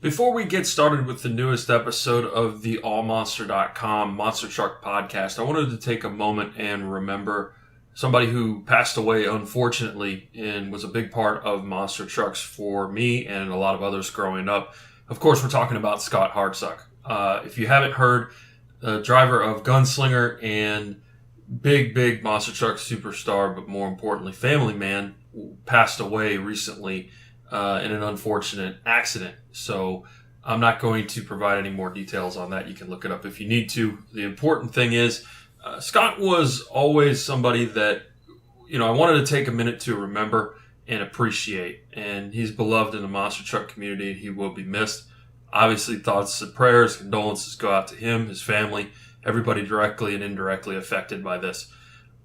Before we get started with the newest episode of the AllMonster.com Monster Truck Podcast, I wanted to take a moment and remember somebody who passed away, unfortunately, and was a big part of monster trucks for me and a lot of others growing up. Of course, we're talking about Scott Hartsock. If you haven't heard, the driver of Gunslinger and big monster truck superstar, but more importantly, family man, passed away recently in an unfortunate accident. So I'm not going to provide any more details on that. You can look it up if you need to. The important thing is, Scott was always somebody that, I wanted to take a minute to remember and appreciate. And he's beloved in the monster truck community. He will be missed. Obviously, thoughts and prayers, condolences go out to him, his family, everybody directly and indirectly affected by this.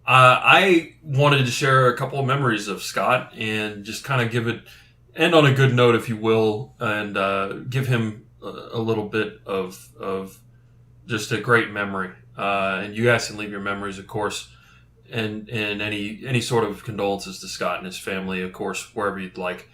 I wanted to share a couple of memories of Scott and just kind of end on a good note, if you will, and give him a little bit of just a great memory. And you guys can leave your memories, of course, and any sort of condolences to Scott and his family, of course, wherever you'd like.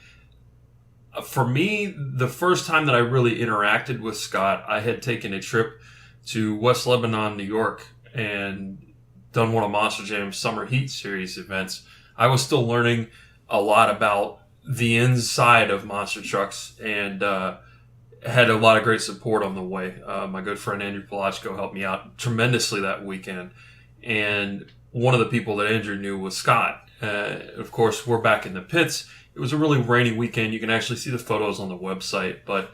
For me, the first time that I really interacted with Scott, I had taken a trip to West Lebanon, New York, and done one of Monster Jam's Summer Heat Series events. I was still learning a lot about the inside of monster trucks and had a lot of great support on the way. My good friend Andrew Palachko helped me out tremendously that weekend. And one of the people that Andrew knew was Scott. Of course, we're back in the pits. It was a really rainy weekend. You can actually see the photos on the website. But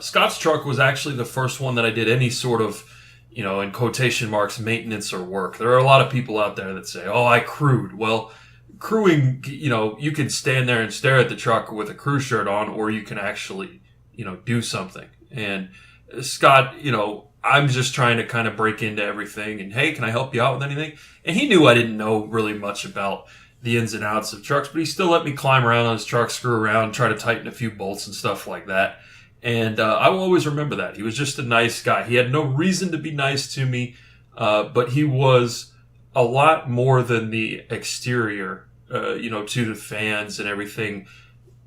Scott's truck was actually the first one that I did any sort of, in quotation marks, maintenance or work. There are a lot of people out there that say, oh, I crewed. Well, crewing, you can stand there and stare at the truck with a crew shirt on, or you can actually, do something. And Scott, I'm just trying to kind of break into everything and, hey, can I help you out with anything? And he knew I didn't know really much about the ins and outs of trucks, but he still let me climb around on his truck, screw around, try to tighten a few bolts and stuff like that. And I will always remember that. He was just a nice guy. He had no reason to be nice to me, but he was a lot more than the exterior, to the fans and everything.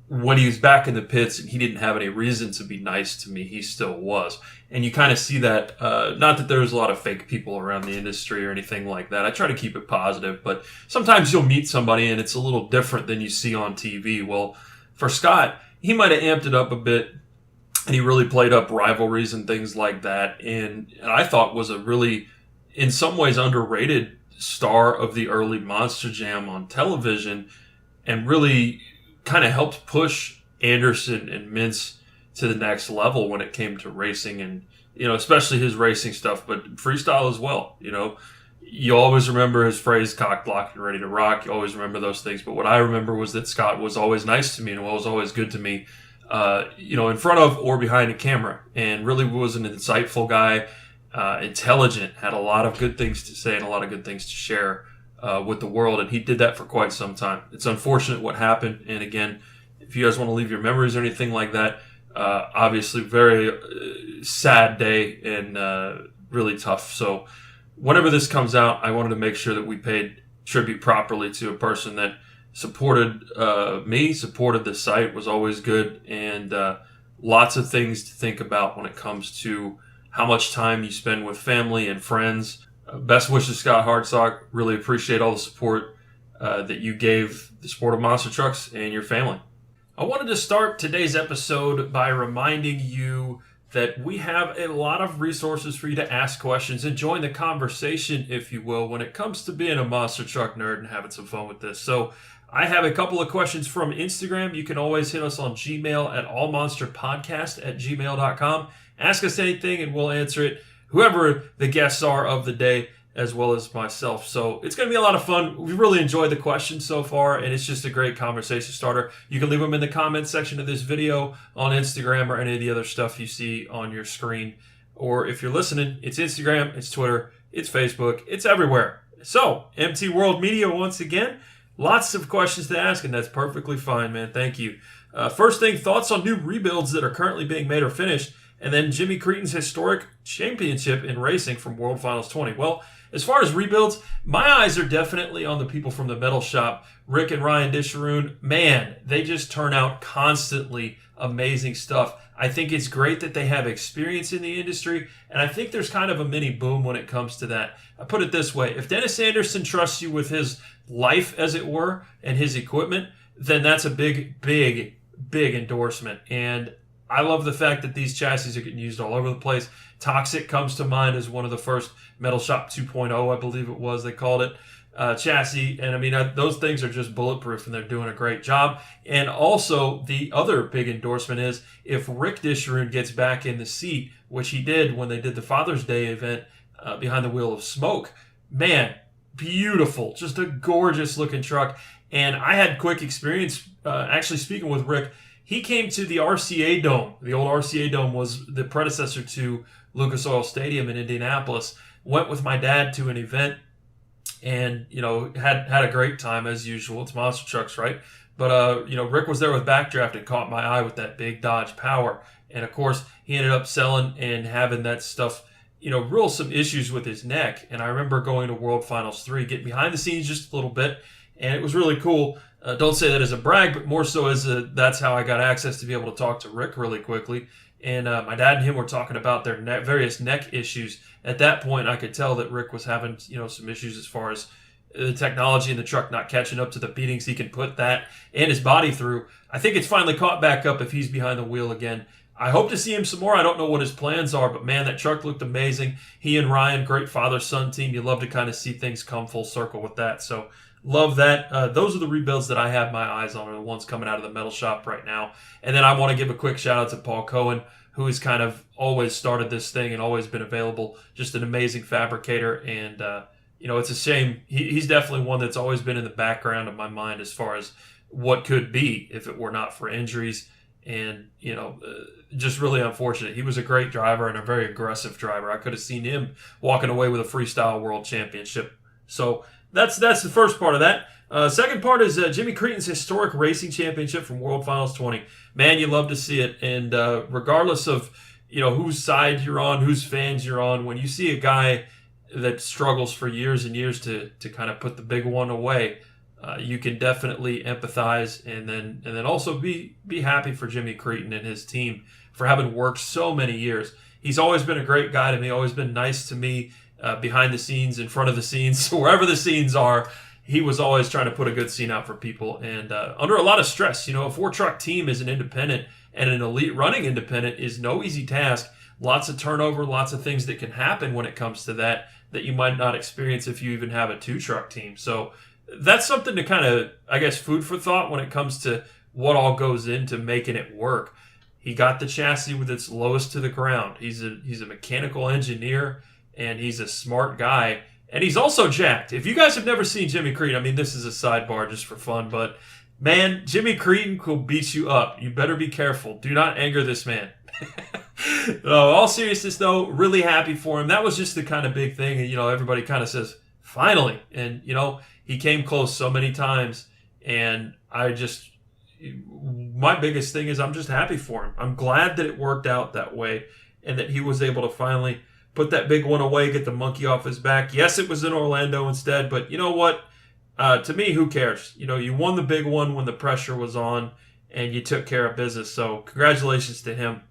When he was back in the pits and he didn't have any reason to be nice to me, he still was. And you kind of see that, not that there's a lot of fake people around the industry or anything like that. I try to keep it positive, but sometimes you'll meet somebody and it's a little different than you see on TV. Well, for Scott, he might have amped it up a bit and he really played up rivalries and things like that. And I thought was a really, in some ways, underrated star of the early Monster Jam on television, and really kind of helped push Anderson and Mintz to the next level when it came to racing and, especially his racing stuff, but freestyle as well. You always remember his phrase, cock blocked and ready to rock. You always remember those things. But what I remember was that Scott was always nice to me and was always good to me, in front of or behind a camera, and really was an insightful guy, intelligent, had a lot of good things to say and a lot of good things to share with the world, and he did that for quite some time. It's unfortunate what happened, and again, if you guys want to leave your memories or anything like that, obviously very sad day and really tough. So whenever this comes out, I wanted to make sure that we paid tribute properly to a person that supported me, supported the site, was always good, and lots of things to think about when it comes to how much time you spend with family and friends. Best wishes, Scott Hartsock. Really appreciate all the support that you gave the sport of monster trucks and your family. I wanted to start today's episode by reminding you that we have a lot of resources for you to ask questions and join the conversation, if you will, when it comes to being a monster truck nerd and having some fun with this. So I have a couple of questions from Instagram. You can always hit us on Gmail at allmonsterpodcast@gmail.com. Ask us anything and we'll answer it, whoever the guests are of the day, as well as myself. So it's going to be a lot of fun. We really enjoyed the questions so far, and it's just a great conversation starter. You can leave them in the comments section of this video on Instagram or any of the other stuff you see on your screen. Or if you're listening, it's Instagram, it's Twitter, it's Facebook, it's everywhere. So, MT World Media once again. Lots of questions to ask, and that's perfectly fine, man. Thank you. First thing, thoughts on new rebuilds that are currently being made or finished, and then Jimmy Creighton's historic championship in racing from World Finals 20. Well, As far as rebuilds, my eyes are definitely on the people from the metal shop. Rick and Ryan Disharoon, man, they just turn out constantly amazing stuff. I think it's great that they have experience in the industry, and I think there's kind of a mini boom when it comes to that. I put it this way. If Dennis Anderson trusts you with his life, as it were, and his equipment, then that's a big, big, big endorsement. And I love the fact that these chassis are getting used all over the place. Toxic comes to mind as one of the first Metal Shop 2.0, I believe it was, they called it, chassis. And I mean, those things are just bulletproof and they're doing a great job. And also the other big endorsement is if Rick Disharoon gets back in the seat, which he did when they did the Father's Day event behind the Wheel of Smoke, man, beautiful, just a gorgeous looking truck. And I had quick experience actually speaking with Rick. He came to the RCA Dome. The old RCA Dome was the predecessor to Lucas Oil Stadium in Indianapolis. Went with my dad to an event and, had a great time as usual. It's monster trucks, right? But, Rick was there with Backdraft and caught my eye with that big Dodge Power. And, of course, he ended up selling and having that stuff, real some issues with his neck. And I remember going to World Finals 3, getting behind the scenes just a little bit. And it was really cool. Don't say that as a brag, but more so as that's how I got access to be able to talk to Rick really quickly. And my dad and him were talking about their various neck issues. At that point, I could tell that Rick was having, some issues as far as the technology in the truck not catching up to the beatings he can put that and his body through. I think it's finally caught back up if he's behind the wheel again. I hope to see him some more. I don't know what his plans are, but man, that truck looked amazing. He and Ryan, great father-son team. You love to kind of see things come full circle with that. So love that. Those are the rebuilds that I have my eyes on, are the ones coming out of the metal shop right now. And then I want to give a quick shout out to Paul Cohen, who has kind of always started this thing and always been available. Just an amazing fabricator. And, it's a shame. He's definitely one that's always been in the background of my mind as far as what could be if it were not for injuries. And, just really unfortunate. He was a great driver and a very aggressive driver. I could have seen him walking away with a freestyle world championship. So that's the first part of that. Second part is Jimmy Creighton's historic racing championship from World Finals 20. Man, you love to see it. And regardless of, whose side you're on, whose fans you're on, when you see a guy that struggles for years and years to kind of put the big one away, you can definitely empathize and then also be happy for Jimmy Creighton and his team for having worked so many years. He's always been a great guy to me, always been nice to me behind the scenes, in front of the scenes, wherever the scenes are. He was always trying to put a good scene out for people and under a lot of stress. A 4-truck team is an independent, and an elite running independent is no easy task. Lots of turnover, lots of things that can happen when it comes to that you might not experience if you even have a 2-truck team. So that's something to kind of, I guess, food for thought when it comes to what all goes into making it work. He got the chassis with its lowest to the ground. He's a mechanical engineer, and he's a smart guy. And he's also jacked. If you guys have never seen Jimmy Creighton, I mean, this is a sidebar just for fun, but man, Jimmy Creighton will beat you up. You better be careful. Do not anger this man. No, all seriousness though, really happy for him. That was just the kind of big thing. And, everybody kind of says, finally. And, he came close so many times. And my biggest thing is I'm just happy for him. I'm glad that it worked out that way and that he was able to finally put that big one away, get the monkey off his back. Yes, it was in Orlando instead, but you know what? To me, who cares? You won the big one when the pressure was on, and you took care of business. So congratulations to him.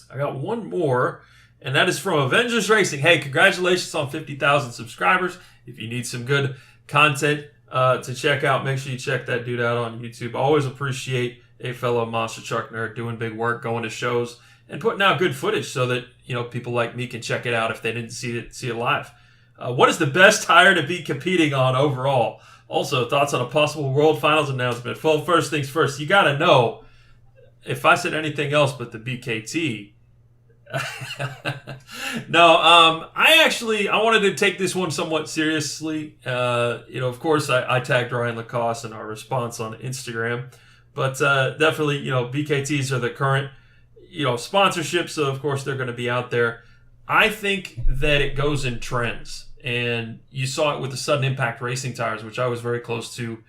I got one more, and that is from Avengers Racing. Hey, congratulations on 50,000 subscribers. If you need some good content to check out, make sure you check that dude out on YouTube. I always appreciate a fellow monster truck nerd doing big work, going to shows, and putting out good footage so that people like me can check it out if they didn't see it live. What is the best tire to be competing on overall? Also, thoughts on a possible World Finals announcement. Well, first things first, you got to know, if I said anything else but the BKT. No, I wanted to take this one somewhat seriously. Of course, I tagged Ryan Lacoste in our response on Instagram. But definitely, BKTs are the current sponsorships, so of course they're going to be out there. I think that it goes in trends, and you saw it with the sudden impact racing tires, which I was very close to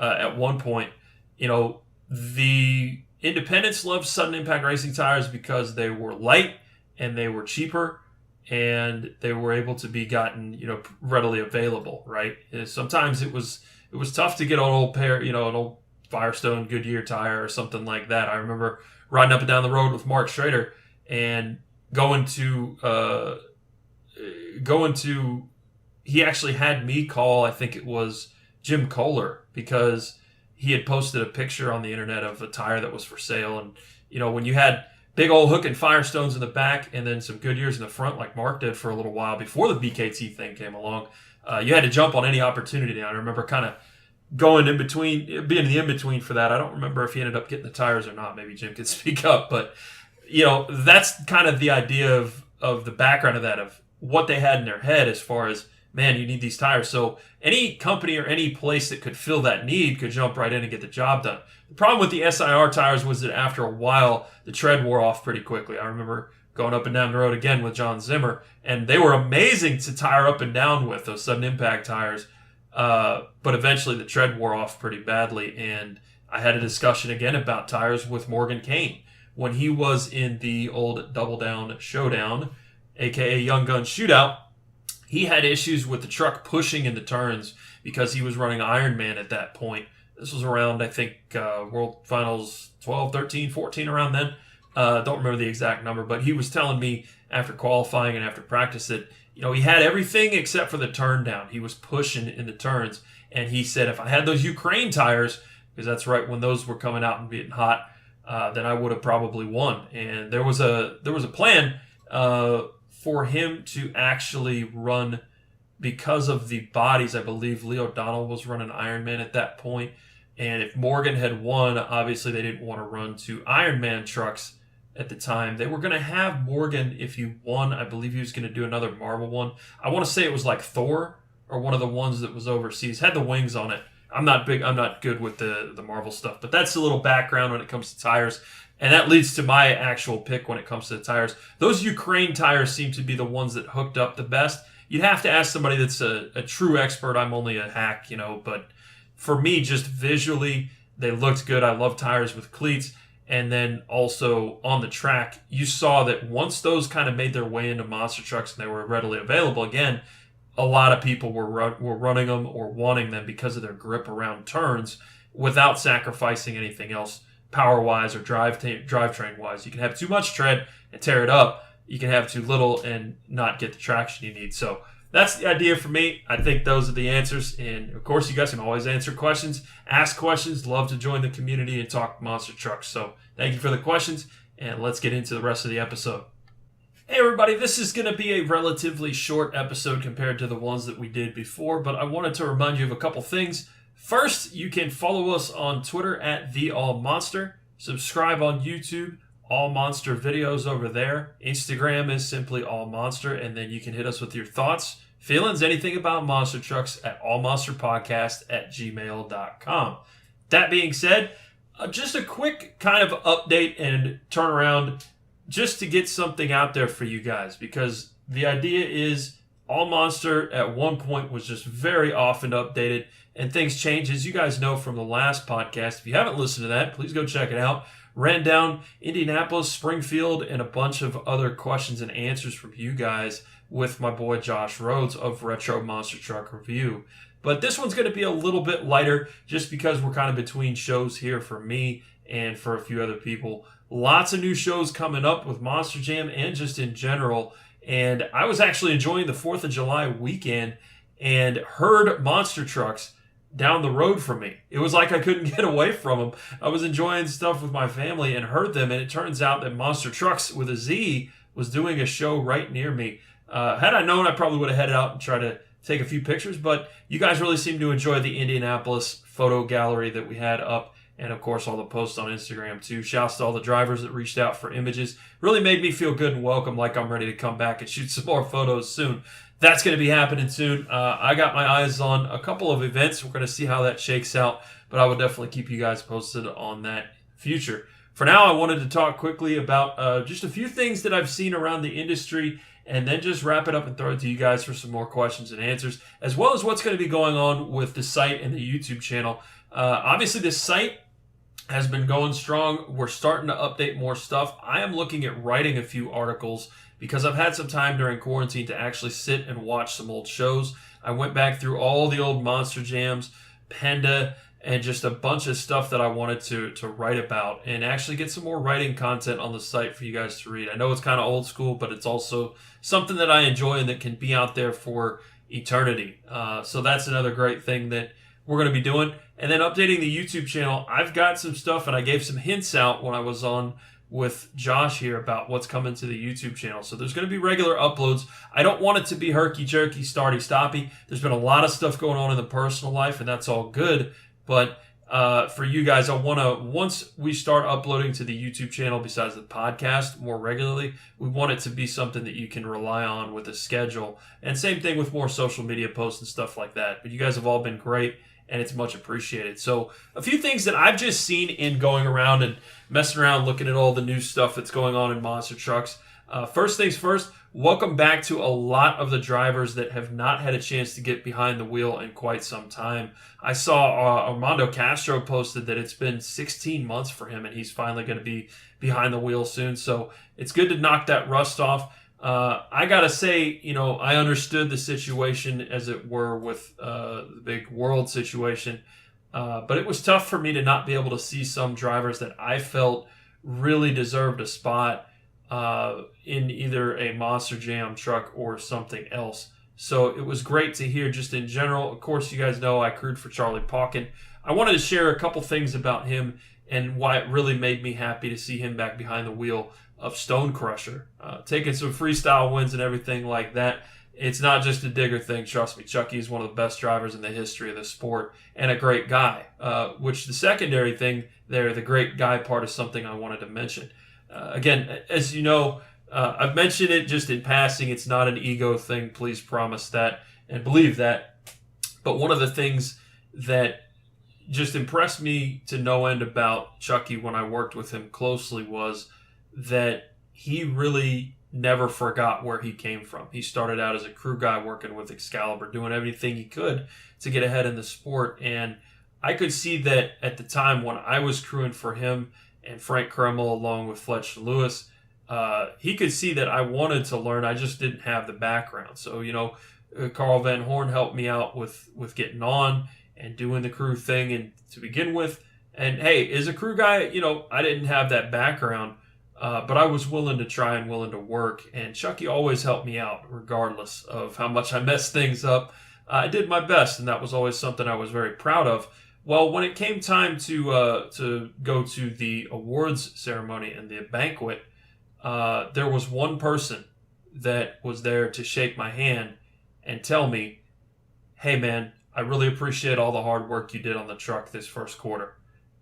at one point. The independents loved sudden impact racing tires because they were light and they were cheaper, and they were able to be gotten, readily available, right? And sometimes it was tough to get an old pair, an old Firestone Goodyear tire or something like that. I remember riding up and down the road with Mark Schrader and going to he actually had me call, I think it was Jim Kohler, because he had posted a picture on the internet of a tire that was for sale. And, when you had big old hook and Firestones in the back and then some Goodyears in the front, like Mark did for a little while before the BKT thing came along, you had to jump on any opportunity. And I remember kind of going in between, being the in-between for that. I don't remember if he ended up getting the tires or not. Maybe Jim could speak up. But, that's kind of the idea of the background of that, of what they had in their head as far as, man, you need these tires. So any company or any place that could fill that need could jump right in and get the job done. The problem with the SIR tires was that after a while, the tread wore off pretty quickly. I remember going up and down the road again with John Zimmer, and they were amazing to tire up and down with, those sudden impact tires. But eventually the tread wore off pretty badly, and I had a discussion again about tires with Morgan Kane when he was in the old Double Down Showdown, aka Young Gun Shootout. He had issues with the truck pushing into turns because he was running Ironman at that point. This was around, I think, World Finals 12, 13, 14, around then. Don't remember the exact number, but he was telling me after qualifying and after practice that, he had everything except for the turn down. He was pushing in the turns. And he said, if I had those Ukraine tires, because that's right when those were coming out and being hot, then I would have probably won. And there was a plan for him to actually run, because of the bodies. I believe Lee O'Donnell was running Ironman at that point. And if Morgan had won, obviously they didn't want to run two Ironman trucks at the time. They were going to have Morgan, if he won, I believe he was going to do another Marvel one. I want to say it was like Thor, or one of the ones that was overseas. Had the wings on it. I'm not good with the Marvel stuff. But that's a little background when it comes to tires. And that leads to my actual pick when it comes to the tires. Those Ukraine tires seem to be the ones that hooked up the best. You'd have to ask somebody that's a true expert. I'm only a hack, but for me, just visually, they looked good. I love tires with cleats. And then also on the track, you saw that once those kind of made their way into monster trucks and they were readily available again, a lot of people were running them or wanting them because of their grip around turns without sacrificing anything else power-wise or drivetrain-wise. You can have too much tread and tear it up. You can have too little and not get the traction you need. So that's the idea for me. I think those are the answers. And, of course, you guys can always answer questions, ask questions, love to join the community and talk monster trucks. So thank you for the questions, and let's get into the rest of the episode. Hey, everybody. This is going to be a relatively short episode compared to the ones that we did before, but I wanted to remind you of a couple things. First, you can follow us on Twitter at The AllMonster. Subscribe on YouTube. AllMonster videos over there. Instagram is simply AllMonster, and then you can hit us with your thoughts, feelings, anything about monster trucks at allmonsterpodcast@gmail.com. That being said, just a quick kind of update and turnaround just to get something out there for you guys, because the idea is AllMonster at one point was just very often updated, and things change, as you guys know from the last podcast. If you haven't listened to that, please go check it out. Ran down Indianapolis, Springfield, and a bunch of other questions and answers from you guys with my boy Josh Rhodes of Retro Monster Truck Review. But this one's going to be a little bit lighter just because we're kind of between shows here for me and for a few other people. Lots of new shows coming up with Monster Jam and just in general. And I was actually enjoying the 4th of July weekend and heard monster trucks down the road from me. It was like I couldn't get away from them. I was enjoying stuff with my family and heard them, and it turns out that Monster Trucks with a Z was doing a show right near me. Had I known, I probably would have headed out and tried to take a few pictures, but you guys really seem to enjoy the Indianapolis photo gallery that we had up, and of course all the posts on Instagram too. Shouts to all the drivers that reached out for images. Really made me feel good and welcome, like I'm ready to come back and shoot some more photos soon. That's going to be happening soon. I got my eyes on a couple of events. We're going to see how that shakes out, but I will definitely keep you guys posted on that future. For now, I wanted to talk quickly about just a few things that I've seen around the industry, and then just wrap it up and throw it to you guys for some more questions and answers, as well as what's going to be going on with the site and the YouTube channel. Obviously, this site has been going strong. We're starting to update more stuff. I am looking at writing a few articles because I've had some time during quarantine to actually sit and watch some old shows. I went back through all the old Monster Jams, Panda, and just a bunch of stuff that I wanted to write about and actually get some more writing content on the site for you guys to read. I know it's kind of old school, but it's also something that I enjoy and that can be out there for eternity. So that's another great thing that we're going to be doing. And then updating the YouTube channel. I've got some stuff, and I gave some hints out when I was on with Josh here about what's coming to the YouTube channel. So there's going to be regular uploads. I don't want it to be herky-jerky, starty-stoppy. There's been a lot of stuff going on in the personal life, and that's all good. But for you guys, I want to, once we start uploading to the YouTube channel besides the podcast more regularly, we want it to be something that you can rely on with a schedule. And same thing with more social media posts and stuff like that. But you guys have all been great, and it's much appreciated. So a few things that I've just seen in going around and messing around, looking at all the new stuff that's going on in monster trucks. First things first, welcome back to a lot of the drivers that have not had a chance to get behind the wheel in quite some time. I saw Armando Castro posted that it's been 16 months for him, and he's finally going to be behind the wheel soon. So it's good to knock that rust off. I gotta say, I understood the situation, as it were, with the big world situation, but it was tough for me to not be able to see some drivers that I felt really deserved a spot in either a Monster Jam truck or something else. So it was great to hear just in general. Of course, you guys know I crewed for Charlie Pauken. I wanted to share a couple things about him and why it really made me happy to see him back behind the wheel of Stone Crusher, taking some freestyle wins and everything like that. It's not just a digger thing, trust me. Chucky is one of the best drivers in the history of the sport and a great guy, which the secondary thing there, the great guy part, is something I wanted to mention. Again, as you know, I've mentioned it just in passing. It's not an ego thing. Please promise that and believe that. But one of the things that just impressed me to no end about Chucky when I worked with him closely was that he really never forgot where he came from. He started out as a crew guy working with Excalibur, doing everything he could to get ahead in the sport. And I could see that at the time when I was crewing for him and Frank Kremel along with Fletcher Lewis, he could see that I wanted to learn. I just didn't have the background. So, Carl Van Horn helped me out with getting on and doing the crew thing and to begin with. And hey, as a crew guy, I didn't have that background. But I was willing to try and willing to work, and Chucky always helped me out regardless of how much I messed things up. I did my best, and that was always something I was very proud of. Well, when it came time to go to the awards ceremony and the banquet, there was one person that was there to shake my hand and tell me, hey man, I really appreciate all the hard work you did on the truck this first quarter.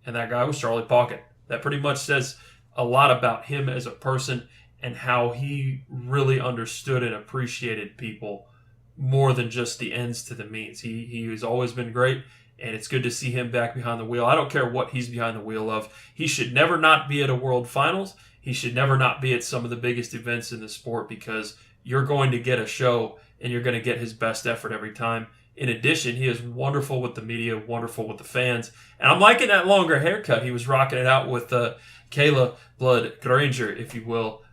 And that guy was Charlie Pauken. That pretty much says a lot about him as a person and how he really understood and appreciated people more than just the ends to the means. He has always been great, and it's good to see him back behind the wheel. I don't care what he's behind the wheel of. He should never not be at a World Finals. He should never not be at some of the biggest events in the sport, because you're going to get a show and you're going to get his best effort every time. In addition, he is wonderful with the media, wonderful with the fans. And I'm liking that longer haircut. He was rocking it out with Kayla Blood Granger, if you will.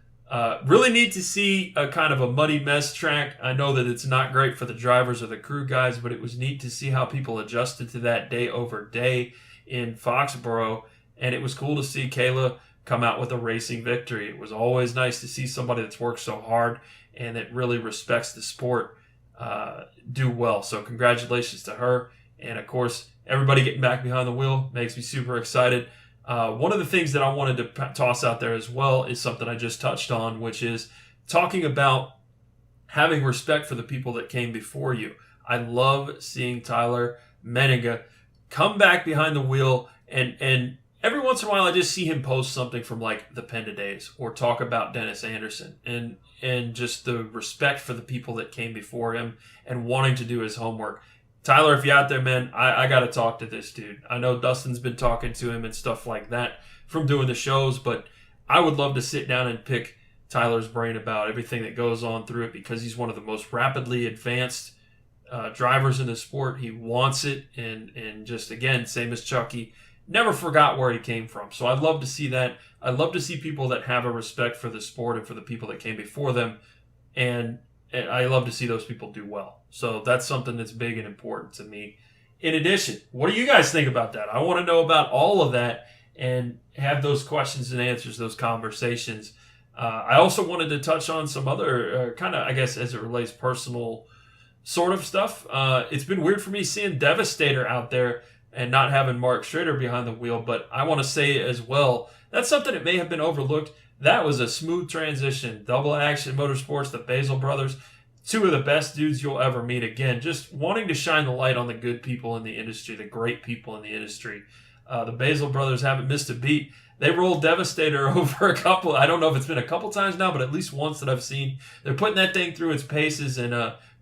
Really need to see a kind of a muddy mess track. I know that it's not great for the drivers or the crew guys, but it was neat to see how people adjusted to that day over day in Foxborough. And it was cool to see Kayla come out with a racing victory. It was always nice to see somebody that's worked so hard and that really respects the sport do well. So congratulations to her. And of course, everybody getting back behind the wheel makes me super excited. One of the things that I wanted to toss out there as well is something I just touched on, which is talking about having respect for the people that came before you. I love seeing Tyler Menninga come back behind the wheel, and every once in a while I just see him post something from like the Penda days or talk about Dennis Anderson and just the respect for the people that came before him and wanting to do his homework. Tyler, if you're out there, man, I got to talk to this dude. I know Dustin's been talking to him and stuff like that from doing the shows, but I would love to sit down and pick Tyler's brain about everything that goes on through it, because he's one of the most rapidly advanced drivers in the sport. He wants it, and just, again, same as Chucky, never forgot where he came from. So I'd love to see that. I'd love to see people that have a respect for the sport and for the people that came before them. And I love to see those people do well. So that's something that's big and important to me. In addition, what do you guys think about that? I want to know about all of that and have those questions and answers, those conversations. I also wanted to touch on some other kind of, I guess, as it relates personal sort of stuff. It's been weird for me seeing Devastator out there and not having Mark Schrader behind the wheel, but I want to say as well, that's something that may have been overlooked. That was a smooth transition. Double Action Motorsports, the Basil brothers, two of the best dudes you'll ever meet. Again, just wanting to shine the light on the good people in the industry, the great people in the industry. The Basil brothers haven't missed a beat. They rolled Devastator over a couple, I don't know if it's been a couple times now, but at least once that I've seen. They're putting that thing through its paces. And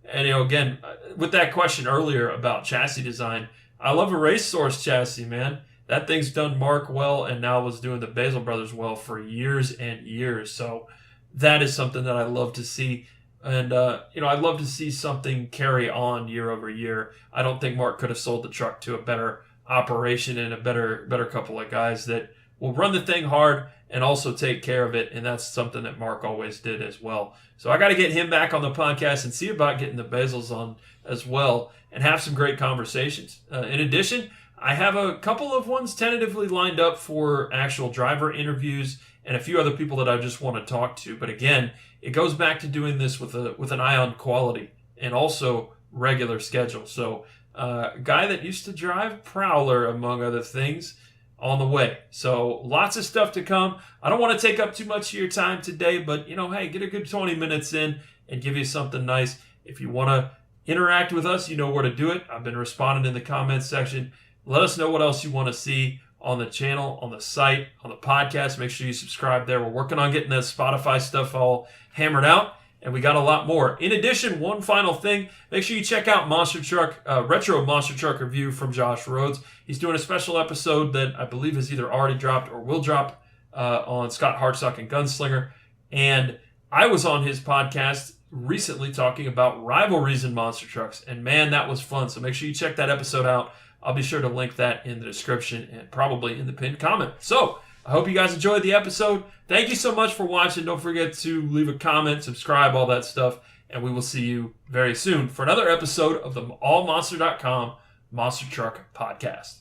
again, with that question earlier about chassis design, I love a Race Source chassis, man. That thing's done Mark well and now was doing the Basil brothers well for years and years. So that is something that I love to see. And, I'd love to see something carry on year over year. I don't think Mark could have sold the truck to a better operation and a better couple of guys that will run the thing hard and also take care of it. And that's something that Mark always did as well. So I got to get him back on the podcast and see about getting the Basils on as well and have some great conversations. In addition, I have a couple of ones tentatively lined up for actual driver interviews and a few other people that I just want to talk to. But again, it goes back to doing this with an eye on quality and also regular schedule. So a guy that used to drive Prowler, among other things, on the way. So lots of stuff to come. I don't want to take up too much of your time today, but, hey, get a good 20 minutes in and give you something nice. If you want to interact with us, you know where to do it. I've been responding in the comments section. Let us know what else you want to see on the channel, on the site, on the podcast. Make sure you subscribe there. We're working on getting that Spotify stuff all hammered out, and we got a lot more. In addition, one final thing, make sure you check out Monster Truck, Retro Monster Truck review from Josh Rhodes. He's doing a special episode that I believe has either already dropped or will drop on Scott Hartsock and Gunslinger. And I was on his podcast recently talking about rivalries in monster trucks, and man, that was fun. So make sure you check that episode out. I'll be sure to link that in the description and probably in the pinned comment. So I hope you guys enjoyed the episode. Thank you so much for watching. Don't forget to leave a comment, subscribe, all that stuff. And we will see you very soon for another episode of the AllMonster.com Monster Truck Podcast.